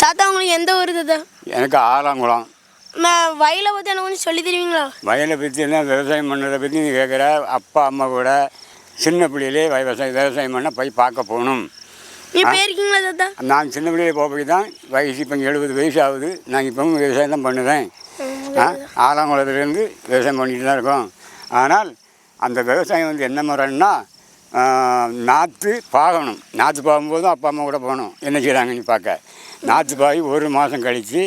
தாத்தா உங்களுக்கு எந்த ஊர் தாத்தா? எனக்கு ஆலங்குளம். வயலை பற்றி எனக்கு கொஞ்சம் சொல்லி தருவீங்களா? வயலை பற்றி என்ன, விவசாயம் பண்ணுறதை பற்றி நீ கேட்குற. அப்பா அம்மா கூட சின்ன பிள்ளையிலே விவசாயம் பண்ண போய் பார்க்க போகணும். நீ போயிருக்கீங்களா தாத்தா? நான் சின்ன பிள்ளையிலே போய் தான் வயசு இப்போ 70 வயசு ஆகுது. நான் இப்பவும் விவசாயம் தான் பண்ணுவேன். ஆலங்குளத்துலேருந்து விவசாயம் பண்ணிட்டு தான் இருக்கோம். ஆனால் அந்த விவசாயம் வந்து என்ன முறைன்னா, நாற்று பாகணும். நாற்று பாகும்போதும் அப்பா அம்மா கூட போகணும். என்ன செய்கிறாங்கன்னு பார்க்க. நாற்று பாகி 1 மாதம் கழித்து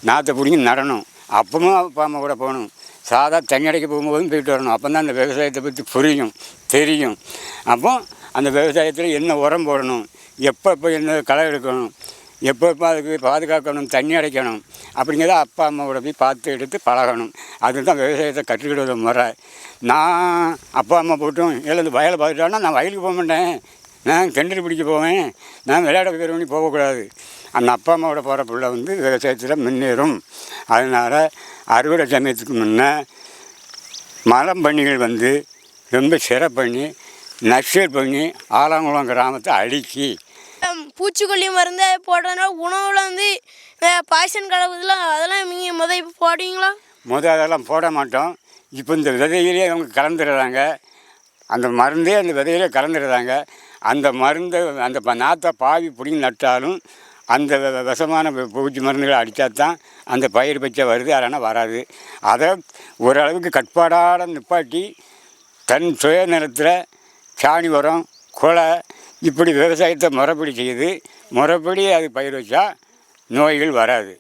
நாற்றை பிடிங்கி நடணும். அப்பவும் அப்பா அம்மா கூட போகணும். சாதா தண்ணி அடைக்க போகும்போதும் போயிட்டு வரணும். அப்போ தான் அந்த விவசாயத்தை பற்றி புரியும், தெரியும். அப்போ அந்த விவசாயத்தில் என்ன உரம் போடணும், எப்போ என்ன களை எடுக்கணும், எப்போ அதுக்கு பாதுகாக்கணும், தண்ணி அடைக்கணும் அப்படிங்கிறத அப்பா அம்மாவோட போய் பார்த்து எடுத்து பழகணும். அதுதான் விவசாயத்தை கற்றுக்கிடுற முறை. நான் அப்பா அம்மா போட்டும் இந்த வயலை பார்த்துட்டான்னா நான் வயலுக்கு போக மாட்டேன். நான் கிணறு பிடிக்க போவேன். நான் விளையாட போய் போகக்கூடாது. அந்த அப்பா அம்மாவோட போகிற பிள்ளை வந்து விவசாயத்தில் முன்னேறும். அதனால் அறுவடை சமயத்துக்கு முன்னே மரம் பண்ணிகள் வந்து ரொம்ப சிறப்பு பண்ணி நர்சரி பண்ணி ஆலங்குளம் கிராமத்தை அடுக்கி பூச்சிக்கொல்லி மருந்து போடுறதுனால உணவில் வந்து பாய்சன் கலவுதுலாம் அதெல்லாம் நீங்கள் இப்போ போடுவீங்களா? அதெல்லாம் போட மாட்டோம். இப்போ இந்த விதையிலே அவங்க கலந்துடுறாங்க. அந்த மருந்தே அந்த விதையிலே கலந்துடுறாங்க. அந்த மருந்தை அந்த நாற்றை பாவி பிடிங்கி நட்டாலும் அந்த விஷமான பூச்சி மருந்துகளை அடித்தா தான் அந்த பயிர் பச்சை வருது. அதனால் வராது. அதை ஓரளவுக்கு கட்பாடாட நிப்பாட்டி தன் சுய நிலத்தில் சாணி உரம், குலை இப்படி விவசாயத்தை முறைப்படி செய்யுது. முறைப்படி அது பயிர் வச்சா நோய்கள் வராது.